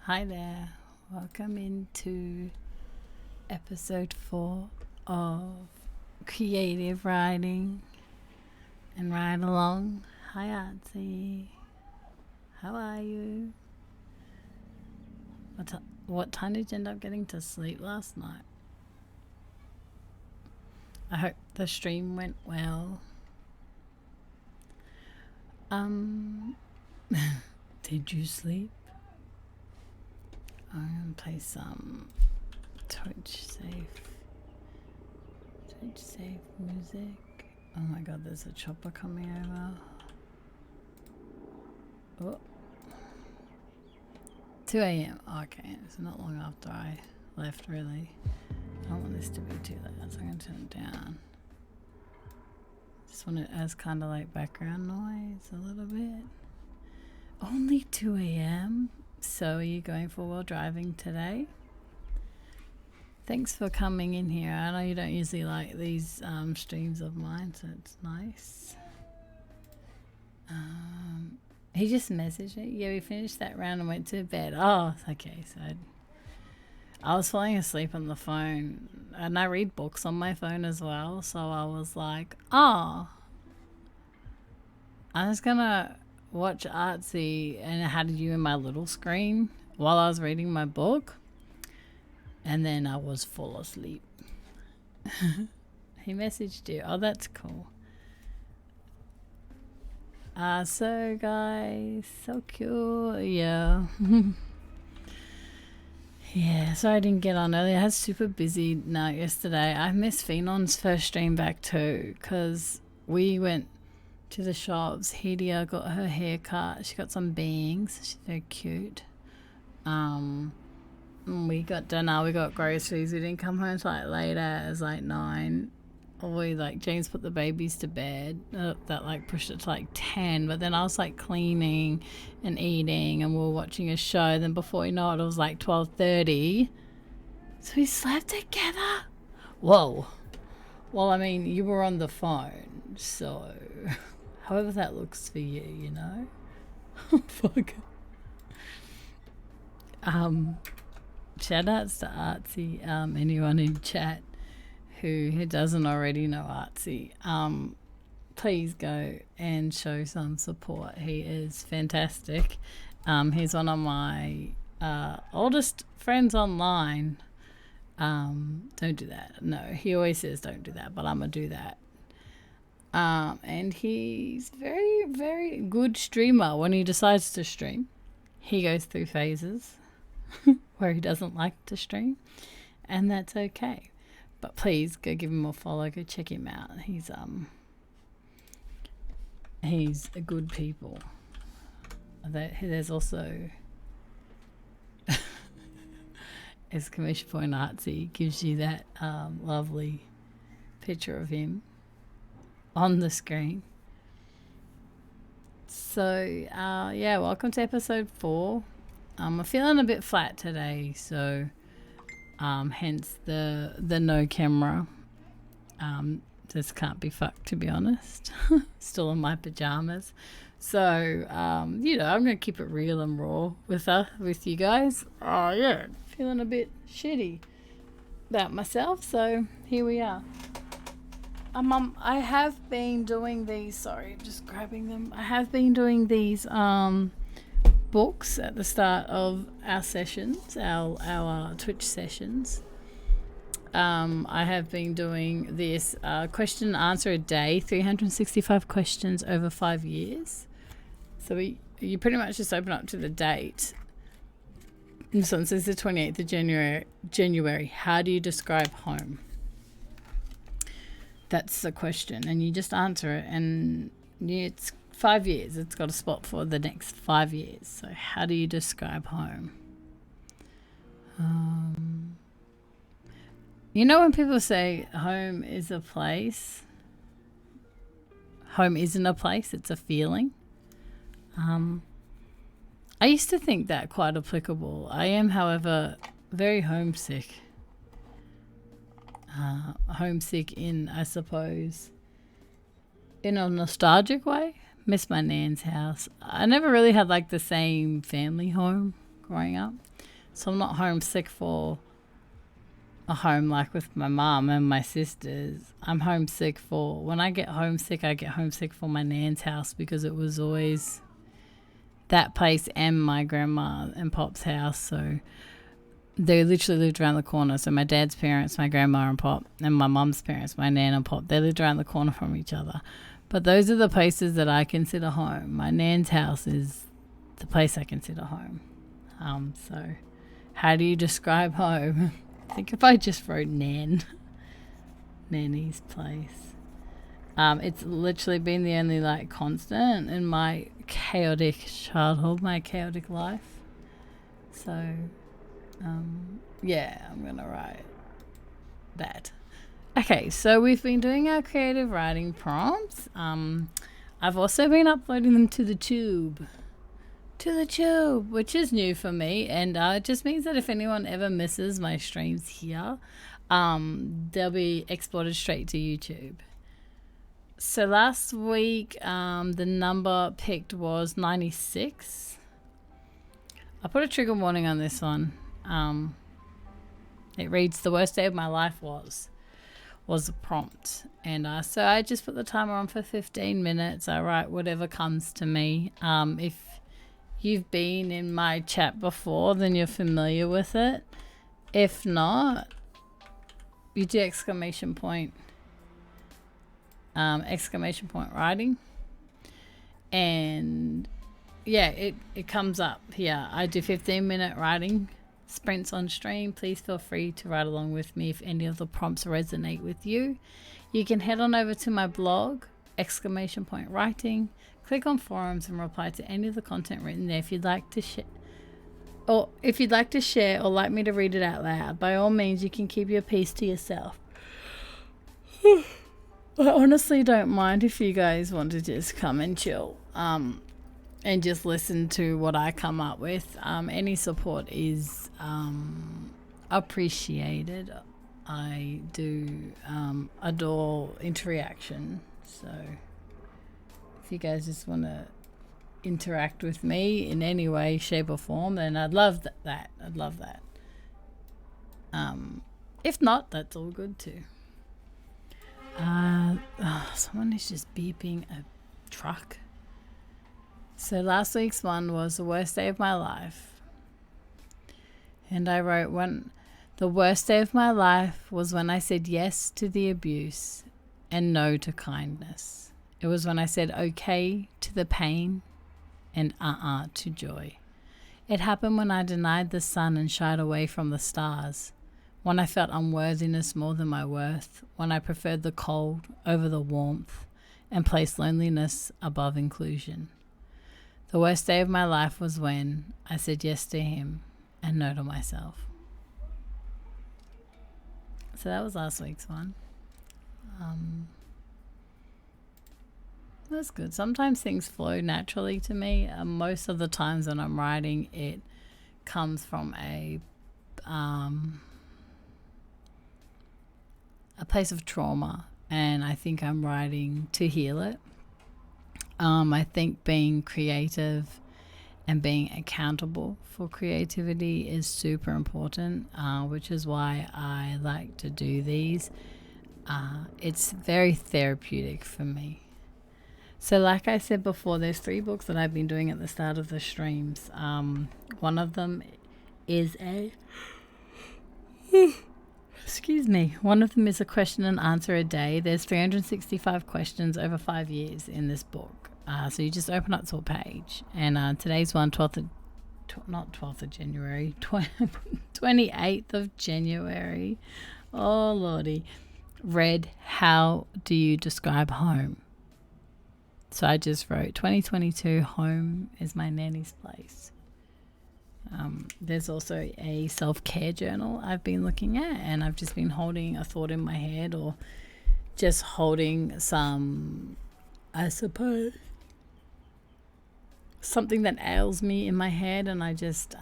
Hi there. Welcome into episode 4 of Creative Writing and Ride Along. Hi Artsy. How are you? What time did you end up getting to sleep last night? I hope the stream went well. Did you sleep? I'm gonna play some Twitch safe music. Oh my god, there's a chopper coming over. Oh. 2 a.m. Okay, it's not long after I left, really. I don't want this to be too loud, so I'm gonna turn it down. Just want it as kind of like background noise a little bit. Only 2 a.m. So are you going for while driving today? Thanks for coming in here. I know you don't usually like these streams of mine, so it's nice. He just messaged me. Yeah, we finished that round and went to bed. Oh, okay. So I was falling asleep on the phone, and I read books on my phone as well. So I was like, oh, I'm just gonna watch Artsy and it had you in my little screen while I was reading my book, and then I was full asleep. He messaged you. Oh, that's cool. So guys, so cute. Yeah. Yeah, sorry I didn't get on earlier. I had super busy night yesterday. I missed Phenon's first stream back too, because we went to the shops. Hedia got her hair cut. She got some bangs. She's very cute. We got dinner. We got groceries. We didn't come home until like later. It was like 9. James put the babies to bed. That like pushed it to like 10. But then I was like cleaning and eating, and we were watching a show. Then before you know it, it was like 12:30. So we slept together. Whoa. Well, I mean, you were on the phone, so however that looks for you, you know. Fuck. Shout outs to Artsy. Anyone in chat who doesn't already know Artsy, please go and show some support. He is fantastic. He's one of my oldest friends online. Don't do that. No, he always says don't do that, but I'm gonna do that. And he's very, very good streamer. When he decides to stream, he goes through phases where he doesn't like to stream, and that's okay. But please go give him a follow. Go check him out. He's a good people. There's also exclamation point Artsy gives you that lovely picture of him on the screen. So yeah, welcome to episode 4. I'm feeling a bit flat today, so hence the no camera. This can't be fucked, to be honest. Still in my pajamas, so I'm gonna keep it real and raw with you guys. Oh yeah, feeling a bit shitty about myself, so here we are. I have been doing these. Sorry, just grabbing them. I have been doing these books at the start of our sessions, our Twitch sessions. I have been doing this question and answer a day, 365 questions over 5 years. So you pretty much just open up to the date. This one says the 28th of January. How do you describe home? That's the question, and you just answer it, and it's 5 years. It's got a spot for the next 5 years. So how do you describe home? You know when people say home is a place? Home isn't a place, it's a feeling. I used to think that quite applicable. I am, however, very homesick. Homesick in, I suppose, in a nostalgic way, Miss my nan's house. I never really had like the same family home growing up. So I'm not homesick for a home like with my mum and my sisters. I'm homesick for, when I get homesick for my nan's house, because it was always that place and my grandma and pop's house. So they literally lived around the corner. So my dad's parents, my grandma and pop, and my mum's parents, my nan and pop, they lived around the corner from each other. But those are the places that I consider home. My nan's house is the place I consider home. So how do you describe home? I think if I just wrote nanny's place. It's literally been the only like constant in my chaotic childhood, my chaotic life. So yeah, I'm gonna write that. Okay, so we've been doing our creative writing prompts. I've also been uploading them to the tube, which is new for me, and it just means that if anyone ever misses my streams here, they'll be exported straight to YouTube. So last week, the number picked was 96. I put a trigger warning on this one. It reads, "The worst day of my life was the prompt." And so I just put the timer on for 15 minutes. I write whatever comes to me. If you've been in my chat before, then you're familiar with it. If not, you do exclamation point writing, and yeah, it comes up here. I do 15-minute writing sprints on stream. Please feel free to write along with me if any of the prompts resonate with you. You can head on over to my blog, exclamation point writing, click on forums and reply to any of the content written there. If you'd like to share or like me to read it out loud, by all means you can keep your piece to yourself. I honestly don't mind if you guys want to just come and chill and just listen to what I come up with. Any support is appreciated. I do adore interaction, so if you guys just want to interact with me in any way, shape or form, then I'd love that. I'd love that. If not, that's all good too. Someone is just beeping a truck. So last week's one was the worst day of my life. And I wrote, the worst day of my life was when I said yes to the abuse and no to kindness. It was when I said okay to the pain and to joy. It happened when I denied the sun and shied away from the stars. When I felt unworthiness more than my worth. When I preferred the cold over the warmth and placed loneliness above inclusion. The worst day of my life was when I said yes to him and no to myself. So that was last week's one. That's good. Sometimes things flow naturally to me. Most of the times when I'm writing, it comes from a place of trauma, and I think I'm writing to heal it. I think being creative and being accountable for creativity is super important, which is why I like to do these. It's very therapeutic for me. So like I said before, there's 3 books that I've been doing at the start of the streams. One of them is one of them is a question and answer a day. There's 365 questions over 5 years in this book. So you just open up to a page. And today's one, 28th of January. Oh, Lordy. Read, how do you describe home? So I just wrote 2022, home is my nanny's place. There's also a self-care journal I've been looking at, and I've just been holding a thought in my head, or just holding some, I suppose, something that ails me in my head, and I just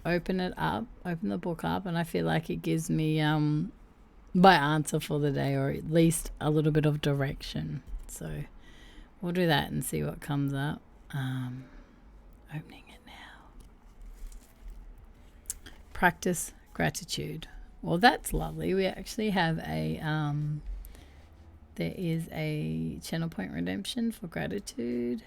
open the book up, and I feel like it gives me my answer for the day, or at least a little bit of direction. So We'll do that and see what comes up. Opening it now. Practice gratitude. Well, that's lovely. We actually have a there is a channel point redemption for gratitude.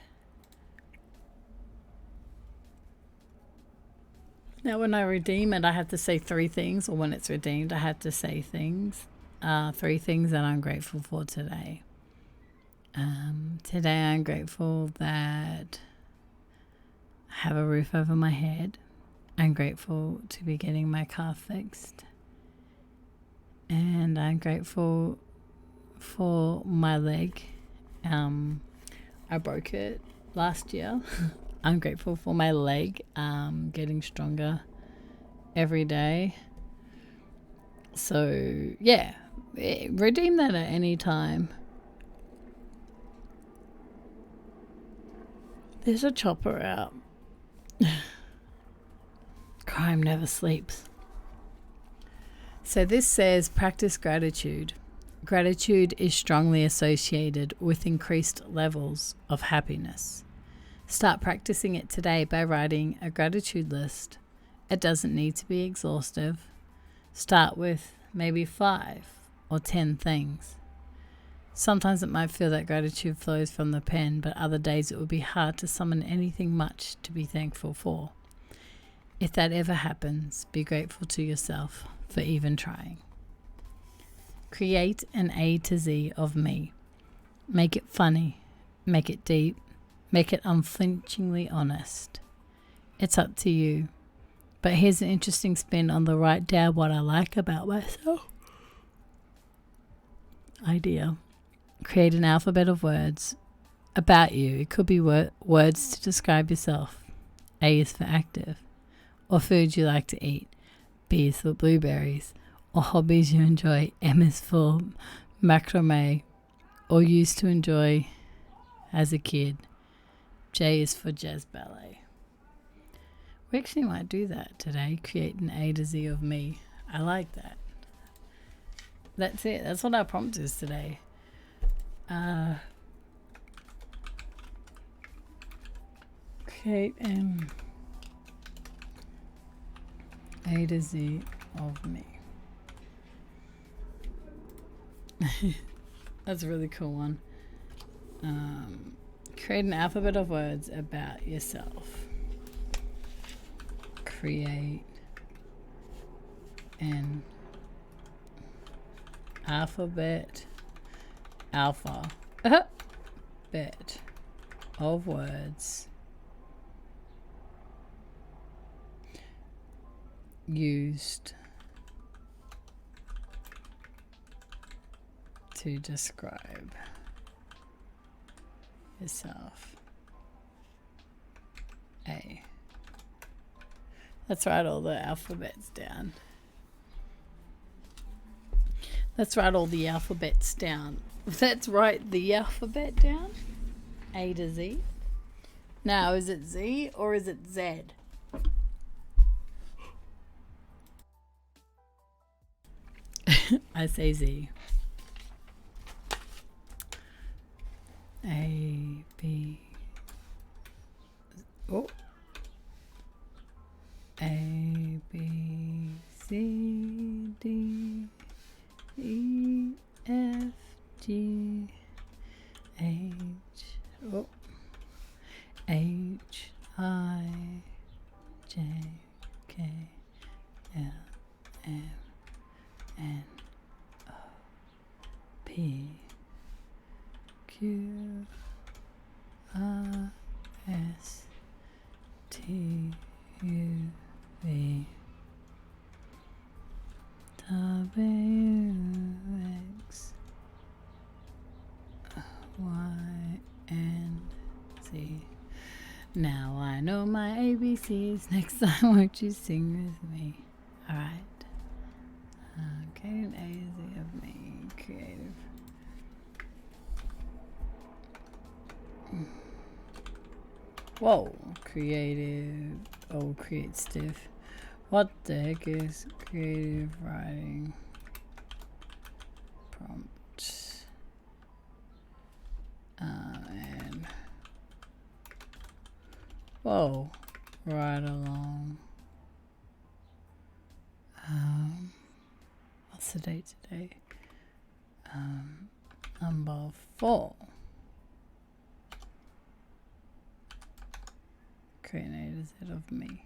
Now when I redeem it, I have to say 3 things, or when it's redeemed, I have to say things. 3 things that I'm grateful for today. Today I'm grateful that I have a roof over my head. I'm grateful to be getting my car fixed. And I'm grateful for my leg. I broke it last year. I'm grateful for my leg getting stronger every day. So yeah, redeem that at any time. There's a chopper out. Crime never sleeps. So this says practice gratitude. Gratitude is strongly associated with increased levels of happiness. Start practicing it today by writing a gratitude list. It doesn't need to be exhaustive. Start with maybe 5 or 10 things. Sometimes it might feel that gratitude flows from the pen, but other days it would be hard to summon anything much to be thankful for. If that ever happens, be grateful to yourself for even trying. Create an A to Z of me. Make it funny. Make it deep. Make it unflinchingly honest. It's up to you. But here's an interesting spin on the write down what I like about myself idea. Create an alphabet of words about you. It could be words to describe yourself. A is for active, or food you like to eat. B is for blueberries, or hobbies you enjoy. M is for macrame, or used to enjoy as a kid. J is for jazz ballet. We actually might do that today. Create an A to Z of me. I like that. That's it. That's what our prompt is today. Create an A to Z of me. That's a really cool one. Create an alphabet of words about yourself. Create an alphabet bet of words used to describe yourself. A. Let's write all the alphabets down. Let's write all the alphabets down. Let's write the alphabet down. A to Z. Now, is it Z or is it Z? I say Z. A, B. Oh. A, B, C, D, E, F, G, H, oh, H, I, J, K, L, M, N, O, P, Q, R, S, T, U, V, W, X, Y, and Z. Now I know my ABCs. Next time, won't you sing with me? Alright. Okay, an A is Z of me. Creative. Whoa. Creative. Oh, create stiff. What the heck is creative writing? Prompt. And Whoa. Right along. What's the date today? Number 4. Creators ahead of me.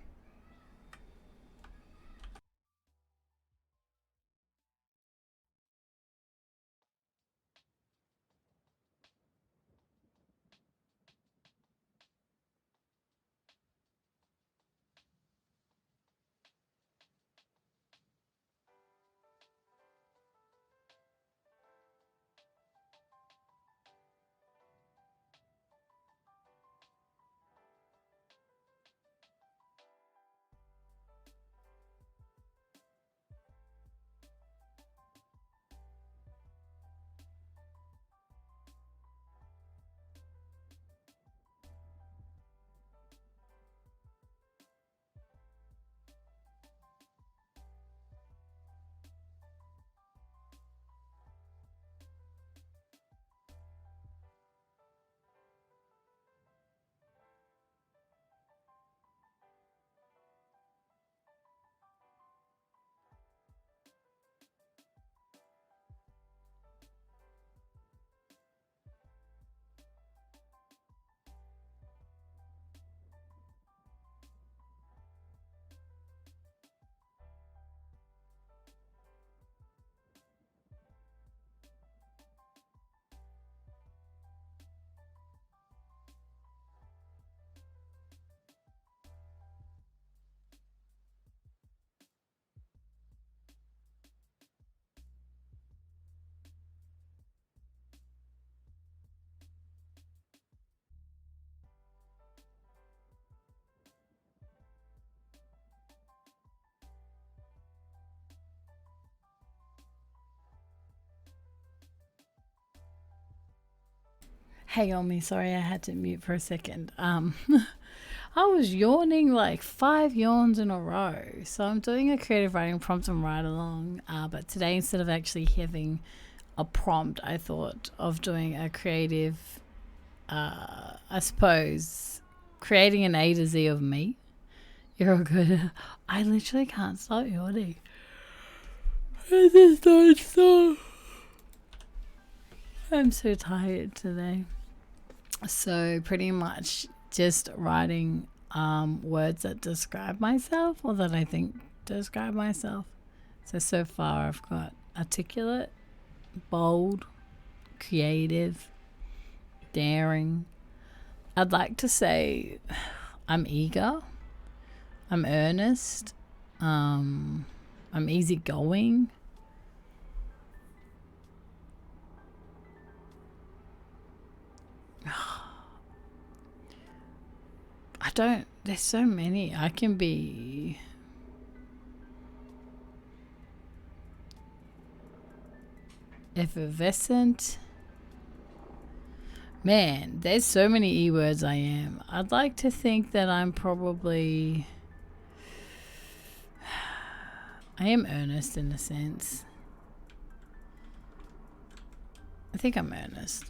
Hang on me, sorry, I had to mute for a second. I was yawning like 5 yawns in a row. So I'm doing a creative writing prompt and ride along. But today, instead of actually having a prompt, I thought of doing a creative, I suppose, creating an A to Z of me. You're all good. I literally can't stop yawning. I just don't stop. I'm so tired today. So pretty much just writing words that describe myself or that I think describe myself. So far I've got articulate, bold, creative, daring. I'd like to say I'm eager, I'm earnest, I'm easygoing. There's so many. I can be effervescent. Man, there's so many E words I am. I'd like to think that I am earnest in a sense. I think I'm earnest.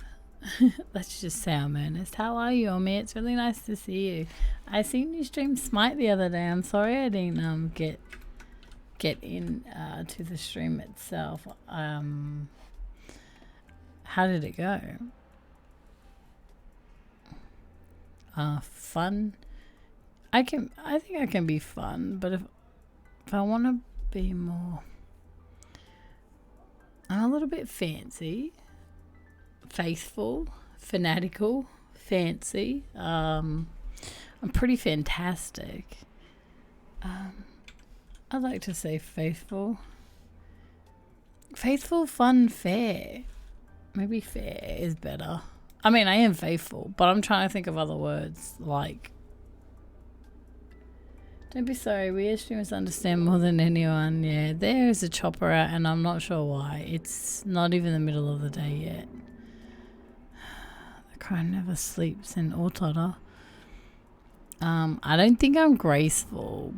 Let's just say I'm earnest. How are you, Omi? It's really nice to see you. I seen you stream Smite the other day. I'm sorry I didn't get in to the stream itself. How did it go? Fun. I think I can be fun, but if I want to be more, I'm a little bit fancy. Faithful, fanatical, fancy. I'm pretty fantastic. I'd like to say faithful. Faithful, fun, fair. Maybe fair is better. I mean, I am faithful, but I'm trying to think of other words like. Don't be sorry, we streamers understand more than anyone. Yeah, there is a chopper out and I'm not sure why. It's not even the middle of the day yet. The crow never sleeps in Ortotter. I don't think I'm graceful.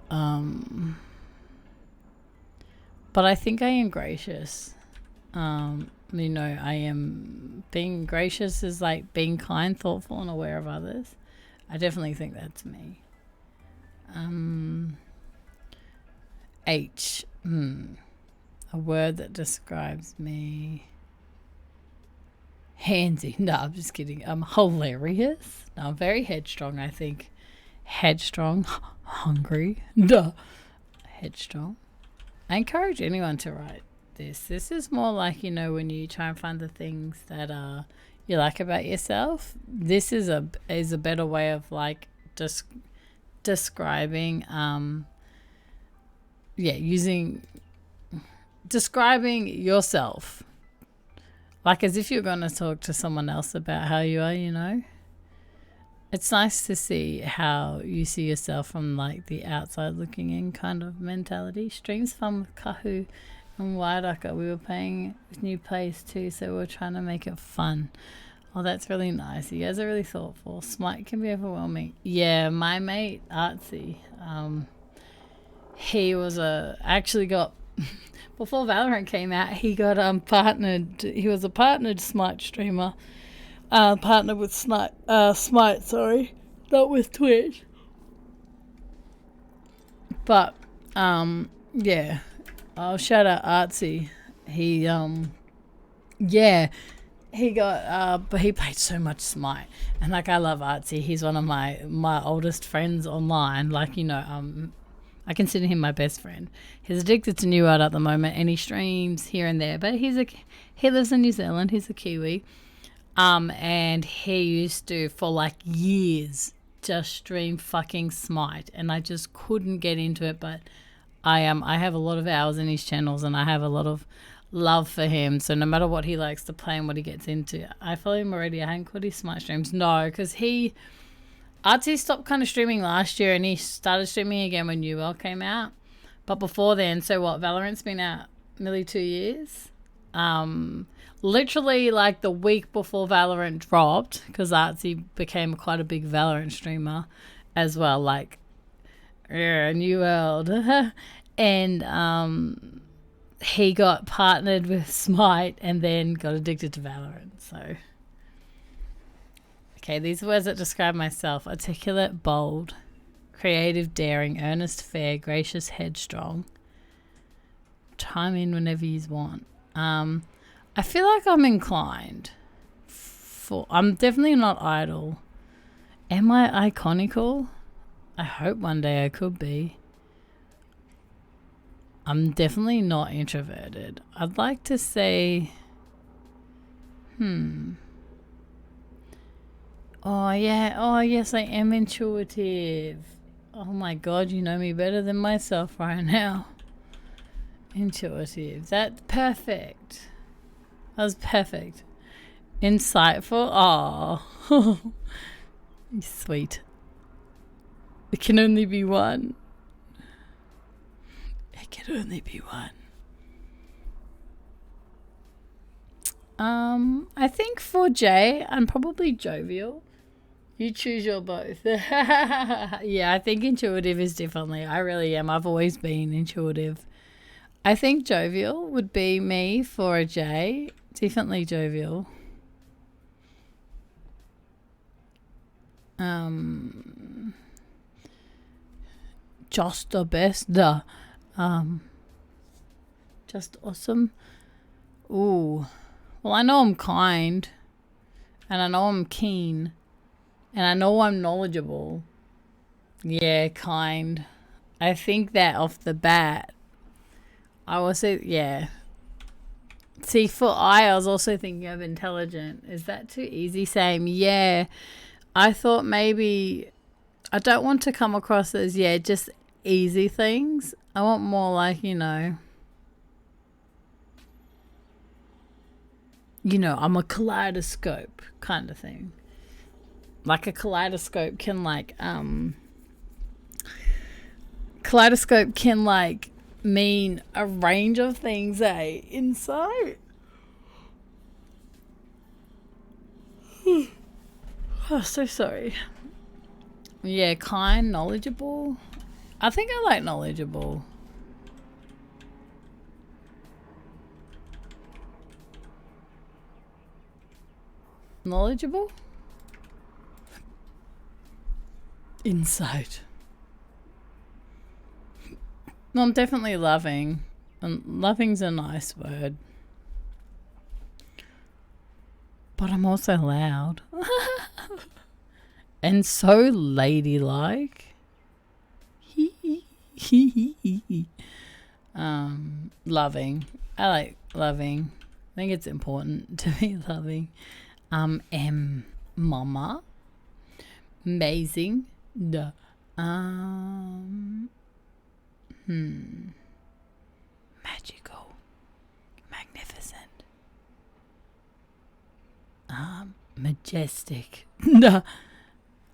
But I think I am gracious. You know, I am being gracious is like being kind, thoughtful, and aware of others. I definitely think that's me. H. A word that describes me. Handsy. No, I'm just kidding. I'm hilarious. No, I'm very headstrong, I think. Headstrong. Hungry. Duh. Headstrong. I encourage anyone to write this. This is more like, you know, when you try and find the things that you like about yourself. This is a better way of like just describing describing yourself, like as if you're going to talk to someone else about how you are, you know. It's nice to see how you see yourself from like the outside looking in kind of mentality. Streams fun with Kahu and Wairaka. We were playing with new plays too, so we were trying to make it fun. Oh, that's really nice. You guys are really thoughtful. Smite can be overwhelming. Yeah, my mate Artsy, he was actually got before Valorant came out, he got partnered. He was a partnered Smite streamer, partnered with Smite. Sorry, not with Twitch. But yeah, I'll shout out Artsy. He he got but he played so much Smite, and like I love Artsy. He's one of my oldest friends online. Like, you know, I consider him my best friend. He's addicted to New World at the moment, and he streams here and there. But he lives in New Zealand. He's a Kiwi, and he used to for like years just stream fucking Smite, and I just couldn't get into it. But I have a lot of hours in his channels, and I have a lot of love for him. So no matter what he likes to play and what he gets into, I follow him already. I haven't caught his Smite streams, no, because Artsy stopped kind of streaming last year, and he started streaming again when New World came out. But before then, so what, Valorant's been out nearly 2 years. Literally like the week before Valorant dropped, because Artsy became quite a big Valorant streamer as well, like New World. And he got partnered with Smite and then got addicted to Valorant, so... Okay, these words that describe myself: articulate, bold, creative, daring, earnest, fair, gracious, headstrong. Chime in whenever you want. I feel like I'm inclined I'm definitely not idle. Am I iconical? I hope one day I could be. I'm definitely not introverted. I'd like to say, Oh, yeah. Oh, yes, I am intuitive. Oh, my God, you know me better than myself right now. Intuitive. That's perfect. That was perfect. Insightful. Oh, sweet. It can only be one. It can only be one. I think for Jay, I'm probably jovial. You choose your both. Yeah, I think intuitive is differently. I really am. I've always been intuitive. I think jovial would be me for a J. Definitely jovial. Just the best. Just awesome. Ooh. Well, I know I'm kind. And I know I'm keen. And I know I'm knowledgeable. Yeah, kind. I think that off the bat. I will say, yeah. See, for I was also thinking of intelligent. Is that too easy? Same. Yeah. I thought maybe, I don't want to come across as, just easy things. I want more like, I'm a kaleidoscope kind of thing. Like a kaleidoscope can mean a range of things, inside. Oh, so sorry. Yeah, kind, knowledgeable. I think I like knowledgeable. Knowledgeable? insight. No, I'm definitely loving. And loving's a nice word. But I'm also loud. And so ladylike. Loving. I like loving. I think it's important to be loving. Mama. Amazing. Duh. Magical. Magnificent. Majestic. Duh.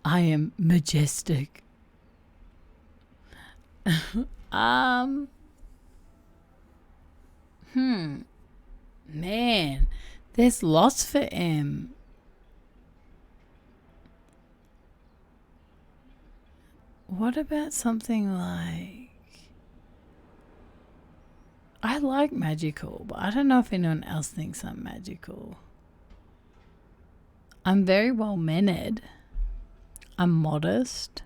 I am majestic. Man, there's lots for M. What about something like... I like magical, but I don't know if anyone else thinks I'm magical. I'm very well mannered. I'm modest.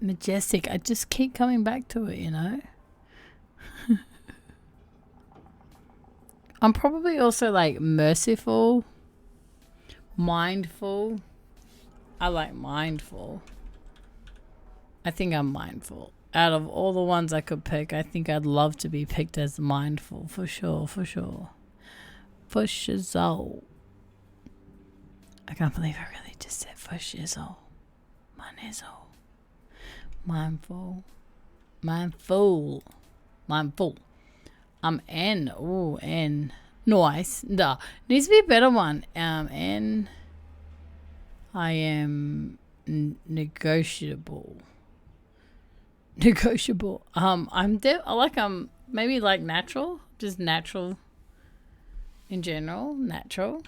Majestic. I just keep coming back to it, you know. I'm probably also like merciful, mindful. I like mindful. I think I'm mindful. Out of all the ones I could pick, I think I'd love to be picked as mindful, for sure, for sure. For shizzle. I can't believe I really just said for shizzle. My nizzle. Mindful. Mindful. Mindful. I'm N. Ooh, N. Nice. Duh. Needs to be a better one. N. I am negotiable. Negotiable. I'm maybe like natural. Just natural. In general. Natural.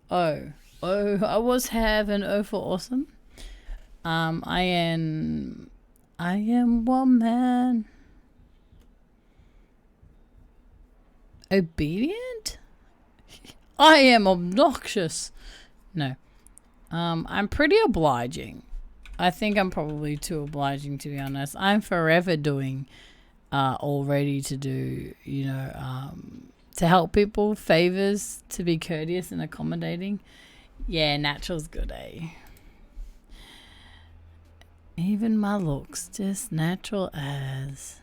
I was have an O for awesome. I am woman. Obedient? I am obnoxious. No. I'm pretty obliging. I think I'm probably too obliging, to be honest. I'm forever doing all ready to do, to help people, favors, to be courteous and accommodating. Yeah, natural's good, eh? Even my looks, just natural as.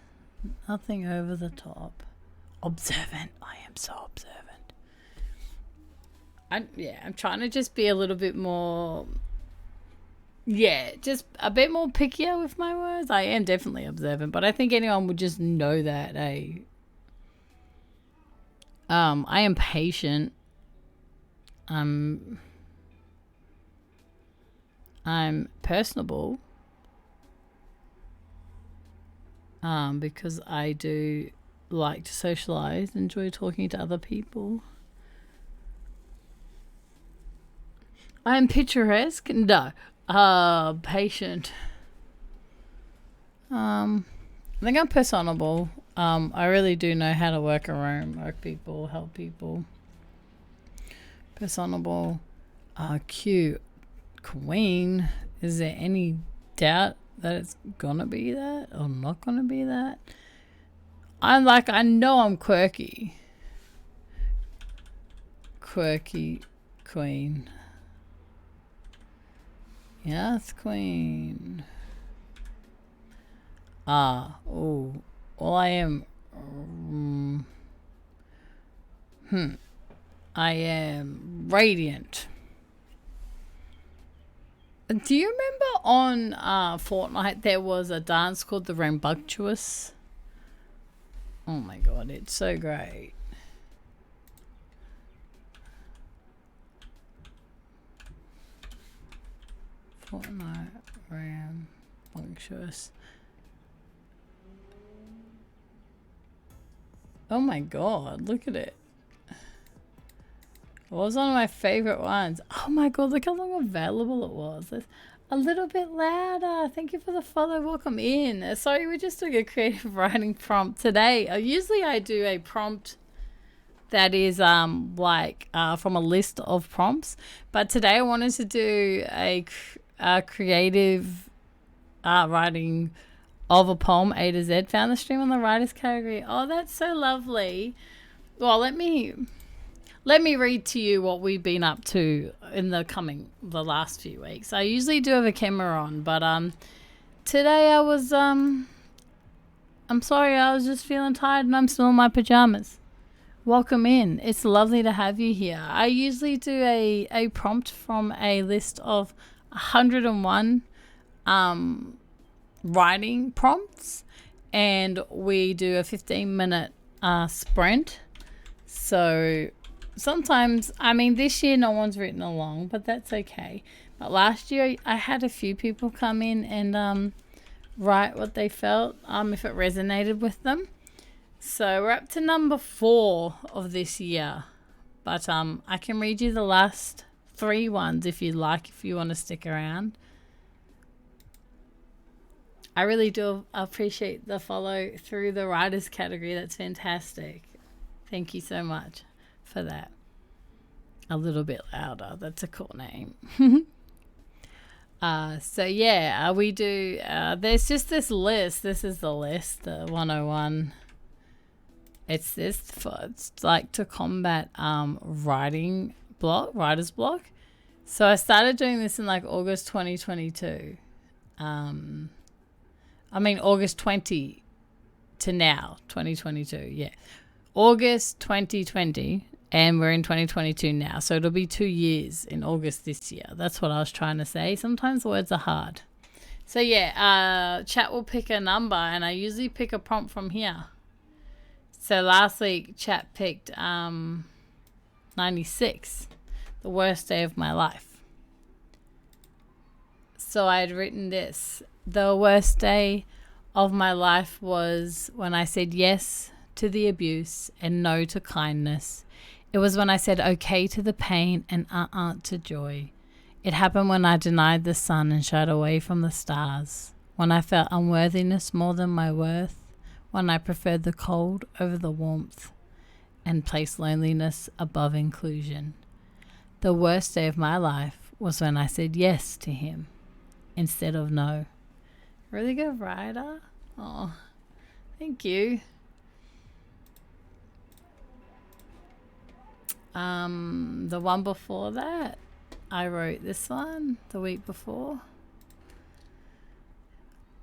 Nothing over the top. Observant. I am so observant. I'm trying to just be a little bit more... Yeah, just a bit more pickier with my words. I am definitely observant, but I think anyone would just know that, eh? I am patient. I'm personable. Because I do like to socialize, enjoy talking to other people. I am picturesque. No. Patient. I think I'm personable. I really do know how to work around, work people, help people. Personable. Cute. Queen. Is there any doubt that it's gonna be that or not gonna be that? I know I'm quirky. Quirky queen. Yes, queen. Well, I am. I am radiant. Do you remember on Fortnite there was a dance called the Rambunctious? Oh my god, it's so great. Fortnite Rambunctious. Oh my god, look at it. It was one of my favorite ones. Oh my god, look how long available it was. It's a little bit louder. Thank you for the follow. Welcome in. Sorry, we're just doing a creative writing prompt today. Usually I do a prompt that is from a list of prompts. But today I wanted to do a creative writing of a poem, A to Z. Found the stream on the writers category. Oh, that's so lovely. Well, let me read to you what we've been up to in the last few weeks. I usually do have a camera on, but today I was I'm sorry, I was just feeling tired and I'm still in my pajamas. Welcome in. It's lovely to have you here. I usually do a prompt from a list of 101 writing prompts, and we do a 15-minute sprint. So sometimes, this year no one's written along, but that's okay. But last year I had a few people come in and write what they felt, if it resonated with them. So we're up to number 4 of this year, but I can read you the last 3 ones if you want to stick around. I really do appreciate the follow through the writers category. That's fantastic. Thank you so much for that. A little bit louder. That's a cool name. We do, there's just this list. This is the list, the 101. It's like to combat writer's block. So I started doing this in August 2022. August 20 to now, 2022. Yeah. August 2020, and we're in 2022 now. So it'll be 2 years in August this year. That's what I was trying to say. Sometimes words are hard. So chat will pick a number, and I usually pick a prompt from here. So last week, chat picked 96, the worst day of my life. So I had written this. The worst day of my life was when I said yes to the abuse and no to kindness. It was when I said okay to the pain and to joy. It happened when I denied the sun and shied away from the stars. When I felt unworthiness more than my worth. When I preferred the cold over the warmth and placed loneliness above inclusion. The worst day of my life was when I said yes to him instead of no. Really good writer. Oh, thank you. The one before that, I wrote this one the week before.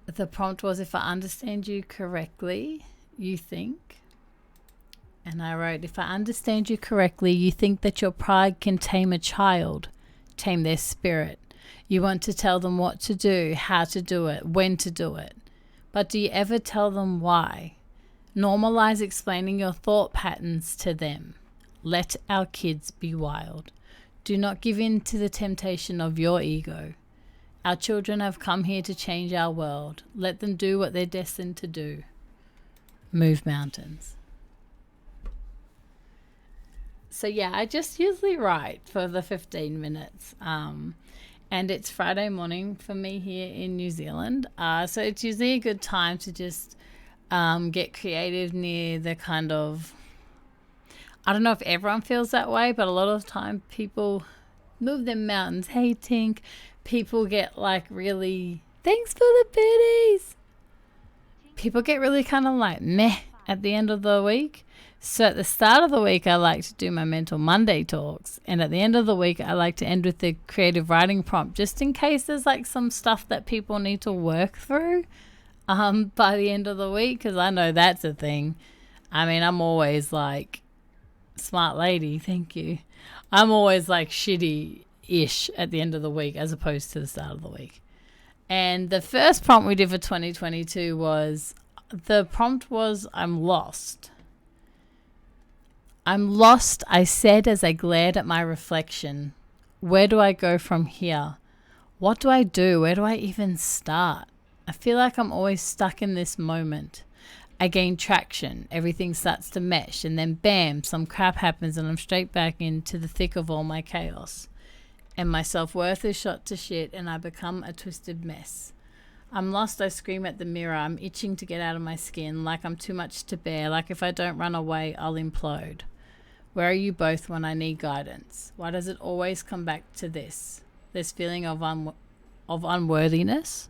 The prompt was, if I understand you correctly, you think. And I wrote, if I understand you correctly, you think that your pride can tame a child, tame their spirit. You want to tell them what to do, how to do it, when to do it. But do you ever tell them why? Normalize explaining your thought patterns to them. Let our kids be wild. Do not give in to the temptation of your ego. Our children have come here to change our world. Let them do what they're destined to do. Move mountains. So I just usually write for the 15 minutes. And it's Friday morning for me here in New Zealand. So it's usually a good time to just get creative near the kind of... I don't know if everyone feels that way, but a lot of time people move their mountains. Hey, Tink. People get really, thanks for the biddies. People get really kind of meh at the end of the week. So at the start of the week, I like to do my Mental Monday talks. And at the end of the week, I like to end with the creative writing prompt, just in case there's some stuff that people need to work through by the end of the week, because I know that's a thing. I'm always smart lady, thank you. I'm always shitty-ish at the end of the week as opposed to the start of the week. And the first prompt we did for 2022 was, I'm lost. I'm lost, I said as I glared at my reflection. Where do I go from here? What do I do? Where do I even start? I feel like I'm always stuck in this moment. I gain traction, everything starts to mesh, and then bam, some crap happens and I'm straight back into the thick of all my chaos. And my self-worth is shot to shit and I become a twisted mess. I'm lost, I scream at the mirror, I'm itching to get out of my skin, like I'm too much to bear, like if I don't run away, I'll implode. Where are you both when I need guidance? Why does it always come back to this feeling of unworthiness,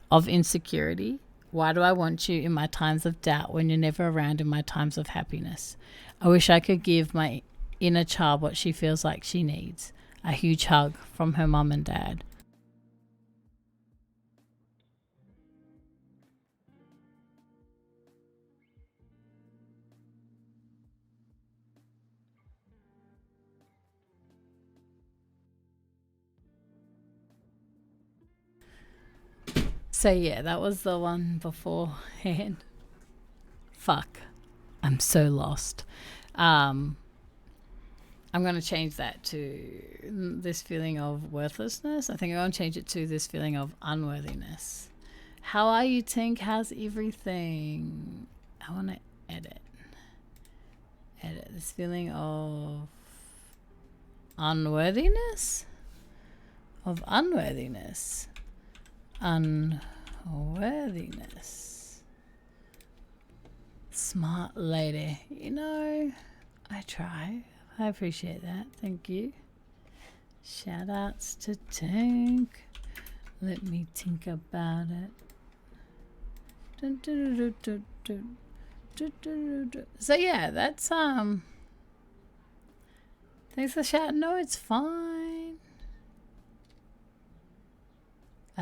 of insecurity? Why do I want you in my times of doubt when you're never around in my times of happiness? I wish I could give my inner child what she feels like she needs. A huge hug from her mum and dad. So yeah, that was the one beforehand. Fuck. I'm so lost. I'm going to change that to this feeling of worthlessness. I think I'm going to change it to this feeling of unworthiness. How are you, Tink? How's everything? I want to edit this feeling of unworthiness. Smart lady. You know, I try. I appreciate that. Thank you. Shout outs to Tink. Let me think about it. So yeah, that's thanks for shouting. No, it's fine.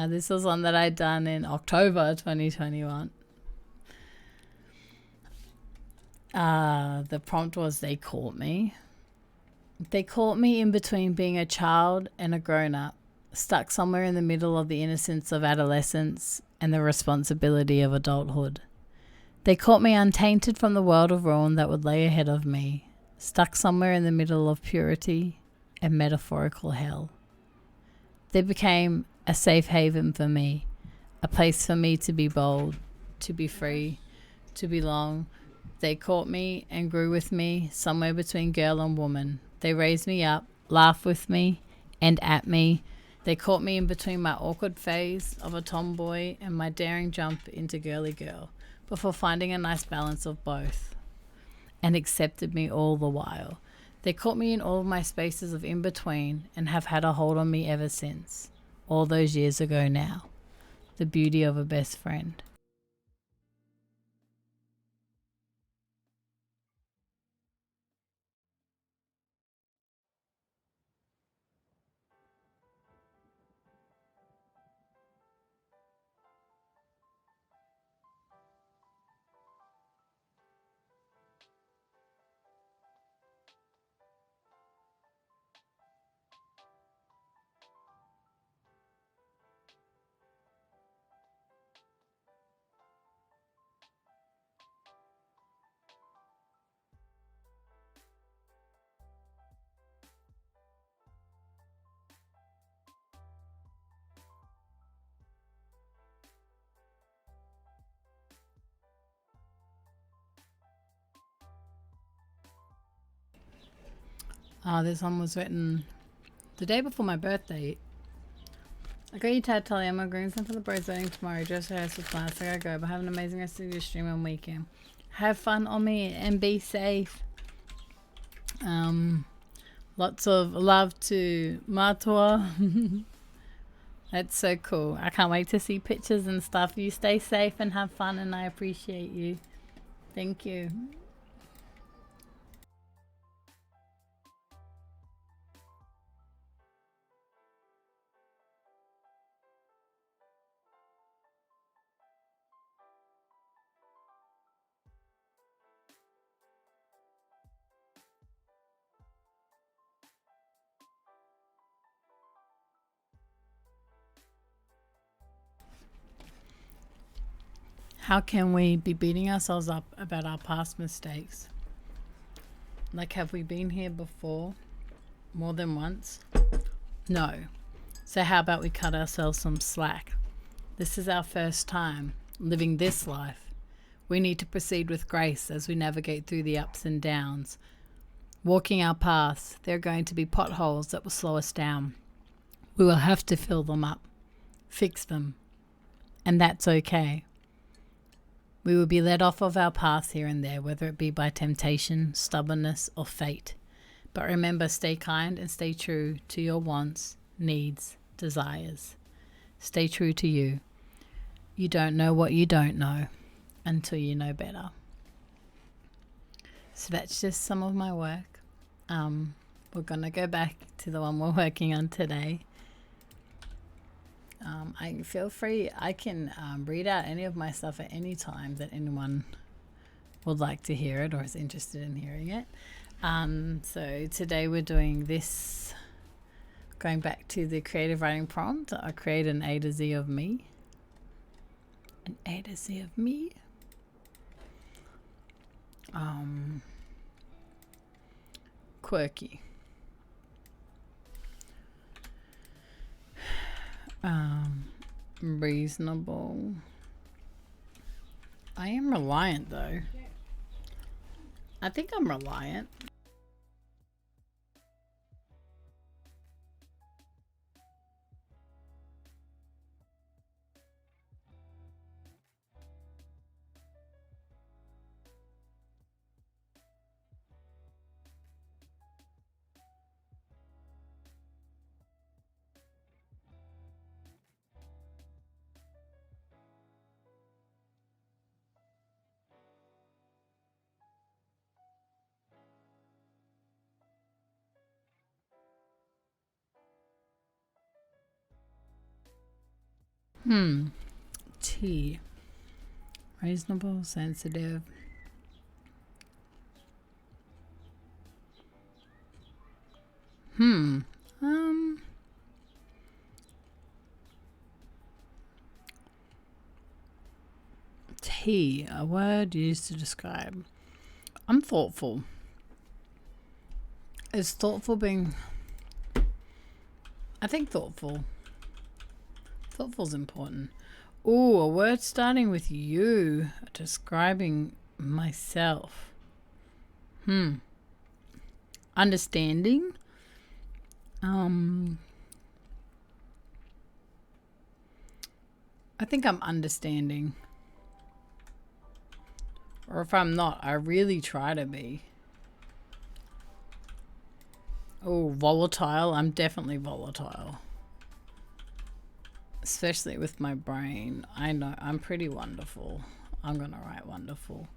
This was one that I'd done in October 2021. The prompt was they caught me. They caught me in between being a child and a grown-up, stuck somewhere in the middle of the innocence of adolescence and the responsibility of adulthood. They caught me untainted from the world of ruin that would lay ahead of me, stuck somewhere in the middle of purity and metaphorical hell. They became a safe haven for me, a place for me to be bold, to be free, to belong. They caught me and grew with me somewhere between girl and woman. They raised me up, laughed with me and at me. They caught me in between my awkward phase of a tomboy and my daring jump into girly girl, before finding a nice balance of both, and accepted me all the while. They caught me in all of my spaces of in-between and have had a hold on me ever since, all those years ago now. The beauty of a best friend. This one was written the day before my birthday. I got you, Tarhlia. I'm agreeing for the bros wedding tomorrow. Just rehearsal class. I gotta go, but have an amazing rest of your stream and weekend. Have fun on me and be safe. Lots of love to Matua. That's so cool. I can't wait to see pictures and stuff. You stay safe and have fun, and I appreciate you. Thank you. How can we be beating ourselves up about our past mistakes? Like, have we been here before? More than once? No. So how about we cut ourselves some slack? This is our first time living this life. We need to proceed with grace as we navigate through the ups and downs. Walking our paths, there are going to be potholes that will slow us down. We will have to fill them up, fix them, and that's okay. We will be led off of our paths here and there, whether it be by temptation, stubbornness, or fate. But remember, stay kind and stay true to your wants, needs, desires. Stay true to you. You don't know what you don't know until you know better. So that's just some of my work. We're going to go back to the one we're working on today. I feel free. I can read out any of my stuff at any time that anyone would like to hear it or is interested in hearing it. So today we're doing this, going back to the creative writing prompt. I create an A to Z of me. An A to Z of me. Quirky. Reasonable. I am reliant though. I think I'm reliant. T. Reasonable, sensitive. T. A word used to describe. I'm thoughtful. Is thoughtful being... I think thoughtful. Thoughtful's important. Ooh, a word starting with you, describing myself. Understanding. I think I'm understanding. Or if I'm not, I really try to be. Oh, volatile. I'm definitely volatile. Especially with my brain. I know, I'm pretty wonderful. I'm gonna write wonderful.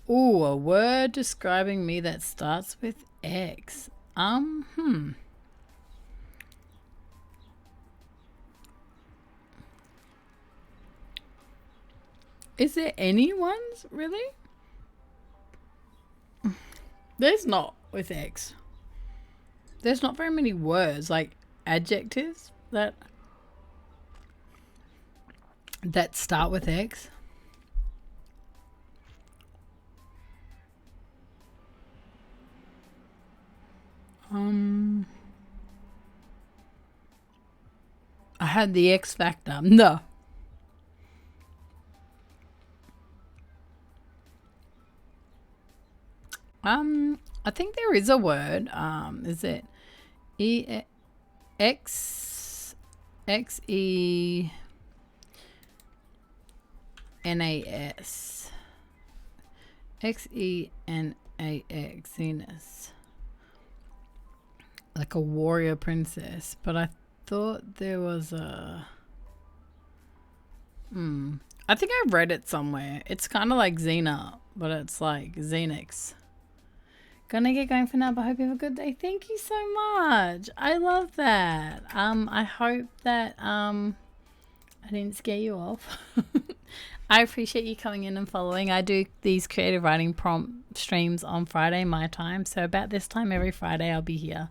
Ooh, a word describing me that starts with X. Is there any ones, really? There's not with X. There's not very many words, like adjectives that start with X. I had the X factor. No. I think there is a word. Is it X E N A S? Xenax, Venus. Like a warrior princess, but I thought there was a... I think I read it somewhere. It's kind of like Xena, but it's like Xenix. Gonna get going for now, but hope you have a good day. Thank you so much. I love that. I hope that I didn't scare you off. I appreciate you coming in and following. I do these creative writing prompt streams on Friday, my time. So about this time every Friday I'll be here.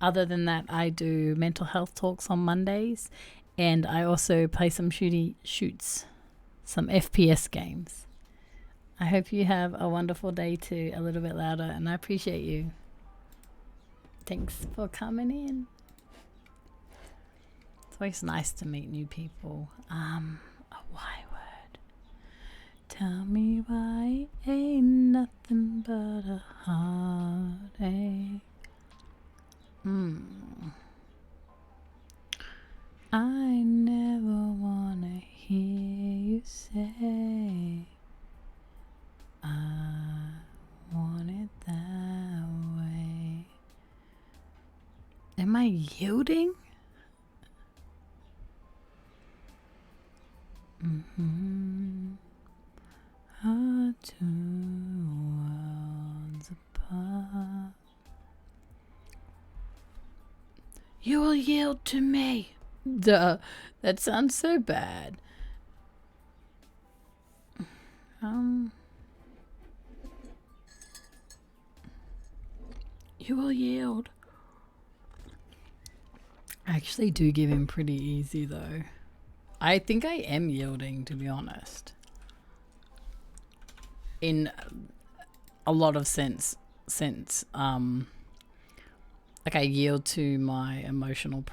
Other than that, I do mental health talks on Mondays. And I also play some shoots, some FPS games. I hope you have a wonderful day too, a little bit louder, and I appreciate you. Thanks for coming in. It's always nice to meet new people. A Y word. Tell me why it ain't nothing but a heartache. I never wanna hear you say Am I yielding? Are two worlds apart. You will yield to me. Duh, that sounds so bad. You will yield. I actually do give him pretty easy though. I think I am yielding, to be honest. In a lot of sense, like I yield to my emotional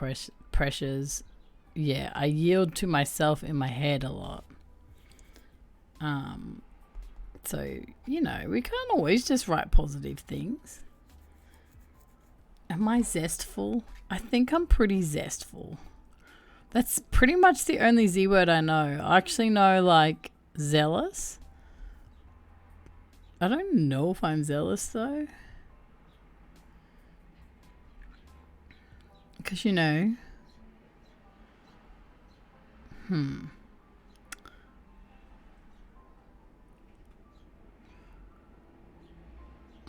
pressures. Yeah, I yield to myself in my head a lot. So, you know, we can't always just write positive things. Am I zestful? I think I'm pretty zestful. That's pretty much the only Z word I know. I actually know, like, zealous. I don't know if I'm zealous, though. Because, you know...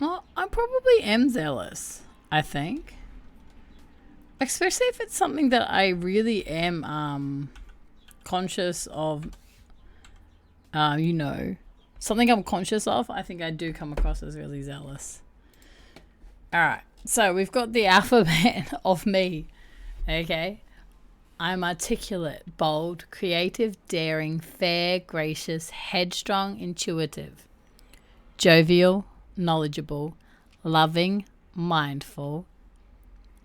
Well, I probably am zealous, I think. Especially if it's something that I really am conscious of, you know, something I'm conscious of. I think I do come across as really zealous. Alright, so we've got the alphabet of me, okay? I'm articulate, bold, creative, daring, fair, gracious, headstrong, intuitive, jovial, knowledgeable, loving, mindful,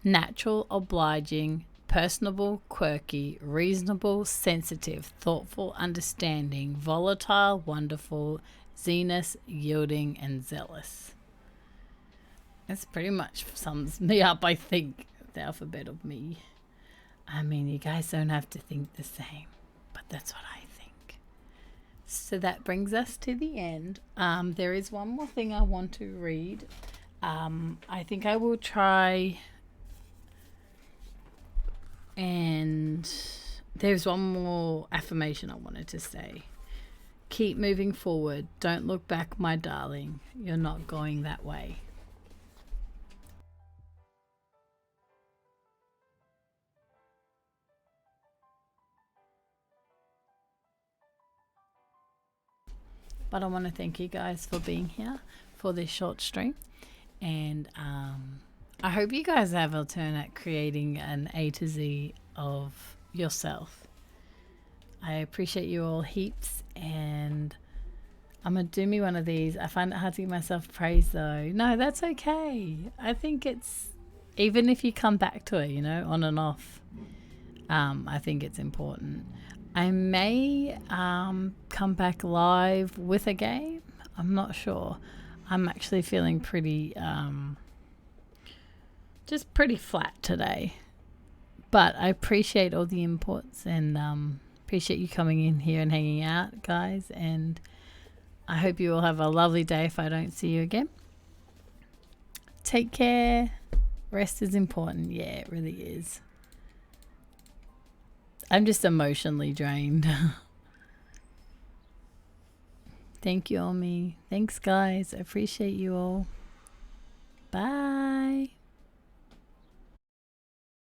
natural, obliging, personable, quirky, reasonable, sensitive, thoughtful, understanding, volatile, wonderful, zenous, yielding, and zealous. This pretty much sums me up, I think, the alphabet of me. I mean, you guys don't have to think the same, but that's what I think. So that brings us to the end. There is one more thing I want to read. I think I will try, and there's one more affirmation I wanted to say. Keep moving forward. Don't look back, my darling. You're not going that way. But I want to thank you guys for being here for this short stream. And I hope you guys have a turn at creating an A to Z of yourself. I appreciate you all heaps, and I'm going to do me one of these. I find it hard to give myself praise though. No, that's okay. I think it's, even if you come back to it, you know, on and off, I think it's important. I may come back live with a game. I'm not sure. I'm actually feeling pretty, just pretty flat today. But I appreciate all the inputs, and appreciate you coming in here and hanging out, guys. And I hope you all have a lovely day if I don't see you again. Take care. Rest is important. Yeah, it really is. I'm just emotionally drained. Thank you, Omi. Thanks, guys. I appreciate you all. Bye.